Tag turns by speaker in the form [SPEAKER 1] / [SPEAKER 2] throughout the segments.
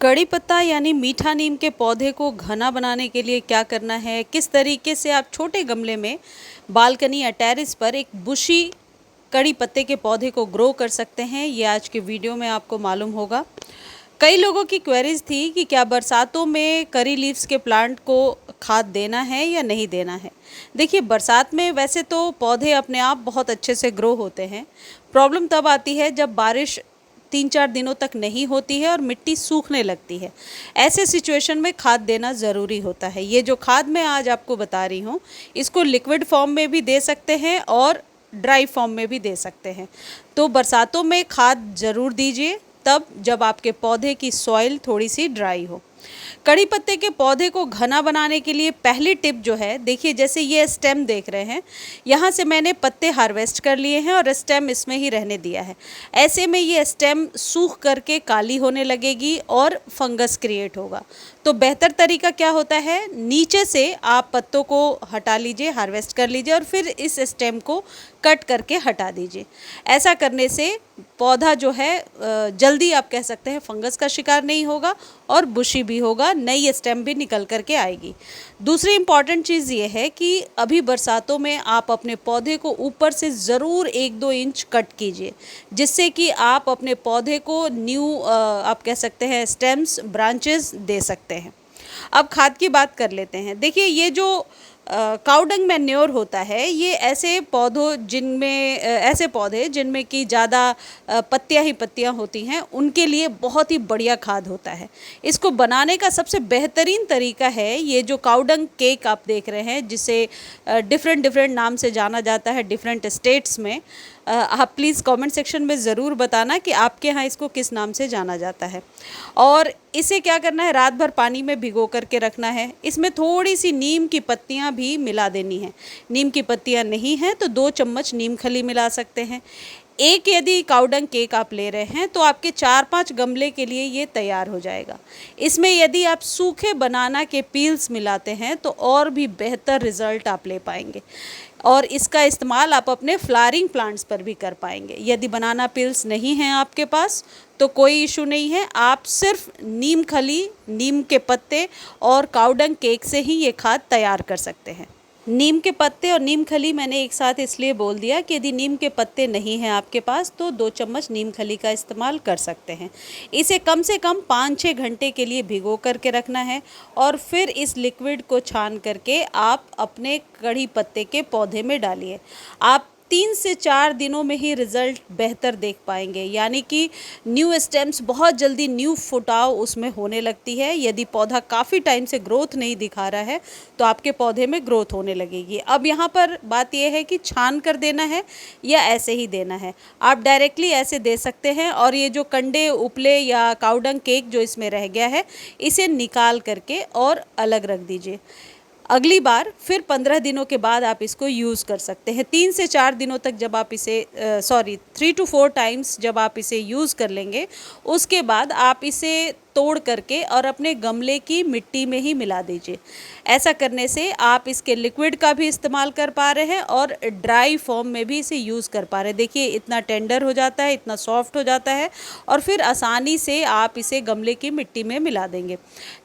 [SPEAKER 1] कड़ी पत्ता यानी मीठा नीम के पौधे को घना बनाने के लिए क्या करना है, किस तरीके से आप छोटे गमले में बालकनी या टेरेस पर एक बुशी कड़ी पत्ते के पौधे को ग्रो कर सकते हैं, ये आज के वीडियो में आपको मालूम होगा। कई लोगों की क्वेरीज थी कि क्या बरसातों में करी लीव्स के प्लांट को खाद देना है या नहीं देना है। देखिए, बरसात में वैसे तो पौधे अपने आप बहुत अच्छे से ग्रो होते हैं। प्रॉब्लम तब आती है जब बारिश 3-4 दिनों तक नहीं होती है और मिट्टी सूखने लगती है। ऐसे सिचुएशन में खाद देना ज़रूरी होता है। ये जो खाद मैं आज आपको बता रही हूँ, इसको लिक्विड फॉर्म में भी दे सकते हैं और ड्राई फॉर्म में भी दे सकते हैं। तो बरसातों में खाद ज़रूर दीजिए, तब जब आपके पौधे की सॉइल थोड़ी सी ड्राई हो। कड़ी पत्ते के पौधे को घना बनाने के लिए पहली टिप जो है, देखिए जैसे ये स्टेम देख रहे हैं, यहाँ से मैंने पत्ते हार्वेस्ट कर लिए हैं और स्टेम इसमें ही रहने दिया है। ऐसे में ये स्टेम सूख करके काली होने लगेगी और फंगस क्रिएट होगा। तो बेहतर तरीका क्या होता है, नीचे से आप पत्तों को हटा लीजिए, हार्वेस्ट कर लीजिए और फिर इस स्टेम को कट करके हटा दीजिए। ऐसा करने से पौधा जो है जल्दी आप कह सकते हैं फंगस का शिकार नहीं होगा और बुशी भी होगा, नई स्टेम भी निकल करके आएगी। दूसरी इम्पॉर्टेंट चीज़ ये है कि अभी बरसातों में आप अपने पौधे को ऊपर से ज़रूर 1-2 इंच कट कीजिए, जिससे कि आप अपने पौधे को न्यू आप कह सकते हैं स्टेम्स, ब्रांचेस दे सकते हैं। अब खाद की बात कर लेते हैं। देखिए, ये जो काउडंग मैन्योर होता है, ये ऐसे पौधे जिनमें कि ज़्यादा पत्तियां ही पत्तियां होती हैं, उनके लिए बहुत ही बढ़िया खाद होता है। इसको बनाने का सबसे बेहतरीन तरीका है ये जो काउडंग केक आप देख रहे हैं, जिसे डिफरेंट नाम से जाना जाता है डिफरेंट स्टेट्स में। आप प्लीज़ कमेंट सेक्शन में ज़रूर बताना कि आपके यहाँ इसको किस नाम से जाना जाता है। और इसे क्या करना है, रात भर पानी में भिगो करके रखना है। इसमें थोड़ी सी नीम की पत्तियाँ भी मिला देनी है। नीम की पत्तियाँ नहीं हैं तो 2 चम्मच नीम खली मिला सकते हैं। एक यदि काउडंग केक आप ले रहे हैं तो आपके 4-5 गमले के लिए ये तैयार हो जाएगा। इसमें यदि आप सूखे बनाना के पील्स मिलाते हैं तो और भी बेहतर रिज़ल्ट आप ले पाएंगे और इसका इस्तेमाल आप अपने फ्लावरिंग प्लांट्स पर भी कर पाएंगे। यदि बनाना पील्स नहीं हैं आपके पास तो कोई इशू नहीं है, आप सिर्फ नीम खली, नीम के पत्ते और काउडंग केक से ही ये खाद तैयार कर सकते हैं। नीम के पत्ते और नीम खली मैंने एक साथ इसलिए बोल दिया कि यदि नीम के पत्ते नहीं हैं आपके पास तो 2 चम्मच नीम खली का इस्तेमाल कर सकते हैं। इसे कम से कम 5-6 घंटे के लिए भिगो करके रखना है और फिर इस लिक्विड को छान करके आप अपने कड़ी पत्ते के पौधे में डालिए। आप 3 से 4 दिनों में ही रिज़ल्ट बेहतर देख पाएंगे, यानी कि न्यू स्टेम्स बहुत जल्दी न्यू फुटाव उसमें होने लगती है। यदि पौधा काफ़ी टाइम से ग्रोथ नहीं दिखा रहा है तो आपके पौधे में ग्रोथ होने लगेगी। अब यहाँ पर बात यह है कि छान कर देना है या ऐसे ही देना है। आप डायरेक्टली ऐसे दे सकते हैं और ये जो कंडे उपले या काउडंग केक जो इसमें रह गया है, इसे निकाल करके और अलग रख दीजिए। अगली बार फिर 15 दिनों के बाद आप इसको यूज़ कर सकते हैं। 3 से 4 दिनों तक जब आप इसे 3 to 4 टाइम्स जब आप इसे यूज़ कर लेंगे, उसके बाद आप इसे तोड़ करके और अपने गमले की मिट्टी में ही मिला दीजिए। ऐसा करने से आप इसके लिक्विड का भी इस्तेमाल कर पा रहे हैं और ड्राई फॉर्म में भी इसे यूज़ कर पा रहे हैं। देखिए, इतना टेंडर हो जाता है, इतना सॉफ्ट हो जाता है और फिर आसानी से आप इसे गमले की मिट्टी में मिला देंगे।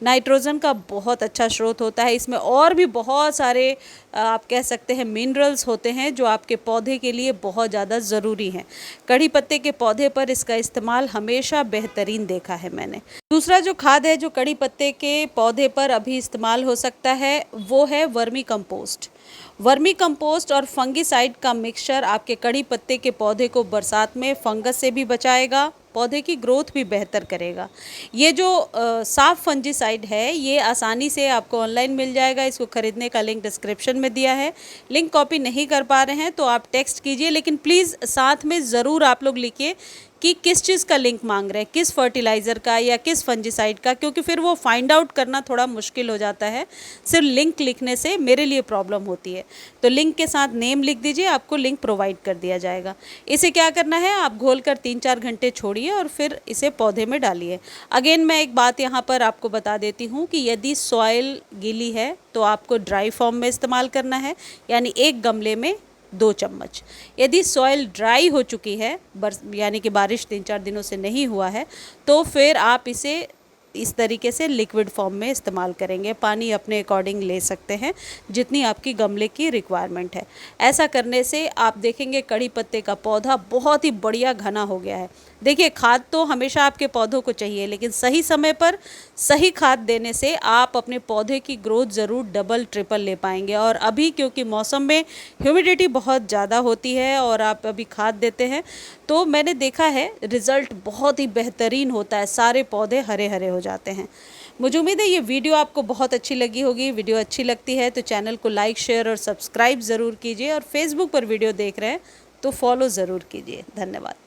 [SPEAKER 1] नाइट्रोजन का बहुत अच्छा स्रोत होता है इसमें, और भी बहुत सारे आप कह सकते हैं मिनरल्स होते हैं जो आपके पौधे के लिए बहुत ज़्यादा ज़रूरी हैं। कड़ी पत्ते के पौधे पर इसका इस्तेमाल हमेशा बेहतरीन देखा है मैंने। दूसरा जो खाद है जो कड़ी पत्ते के पौधे पर अभी इस्तेमाल हो सकता है, वो है वर्मी कंपोस्ट। वर्मी कंपोस्ट और फंगिसाइड का मिक्सचर आपके कड़ी पत्ते के पौधे को बरसात में फंगस से भी बचाएगा, पौधे की ग्रोथ भी बेहतर करेगा। ये जो साफ फंजीसाइड है, ये आसानी से आपको ऑनलाइन मिल जाएगा। इसको खरीदने का लिंक डिस्क्रिप्शन में दिया है। लिंक कॉपी नहीं कर पा रहे हैं तो आप टेक्स्ट कीजिए, लेकिन प्लीज़ साथ में ज़रूर आप लोग लिखिए कि किस चीज़ का लिंक मांग रहे हैं, किस फर्टिलाइज़र का या किस फंजीसाइड का, क्योंकि फिर वो फाइंड आउट करना थोड़ा मुश्किल हो जाता है। सिर्फ लिंक लिखने से मेरे लिए प्रॉब्लम होती है। तो लिंक के साथ नेम लिख दीजिए, आपको लिंक प्रोवाइड कर दिया जाएगा। इसे क्या करना है, आप घोल कर 3-4 घंटे छोड़िए और फिर इसे पौधे में डालिए। अगेन मैं एक बात यहाँ पर आपको बता देती हूँ कि यदि सॉइल गीली है तो आपको ड्राई फॉर्म में इस्तेमाल करना है, यानी एक गमले में 2 चम्मच। यदि सॉइल ड्राई हो चुकी है, यानी कि बारिश 3-4 दिनों से नहीं हुआ है, तो फिर आप इसे इस तरीके से लिक्विड फॉर्म में इस्तेमाल करेंगे। पानी अपने अकॉर्डिंग ले सकते हैं जितनी आपकी गमले की रिक्वायरमेंट है। ऐसा करने से आप देखेंगे कड़ी पत्ते का पौधा बहुत ही बढ़िया घना हो गया है। देखिए, खाद तो हमेशा आपके पौधों को चाहिए, लेकिन सही समय पर सही खाद देने से आप अपने पौधे की ग्रोथ ज़रूर डबल ट्रिपल ले पाएंगे। और अभी क्योंकि मौसम में ह्यूमिडिटी बहुत ज़्यादा होती है और आप अभी खाद देते हैं, तो मैंने देखा है रिज़ल्ट बहुत ही बेहतरीन होता है, सारे पौधे हरे हरे हो जाते हैं। मुझे उम्मीद है ये वीडियो आपको बहुत अच्छी लगी होगी। वीडियो अच्छी लगती है तो चैनल को लाइक, शेयर और सब्सक्राइब ज़रूर कीजिए, और फेसबुक पर वीडियो देख रहे हैं तो फॉलो ज़रूर कीजिए। धन्यवाद।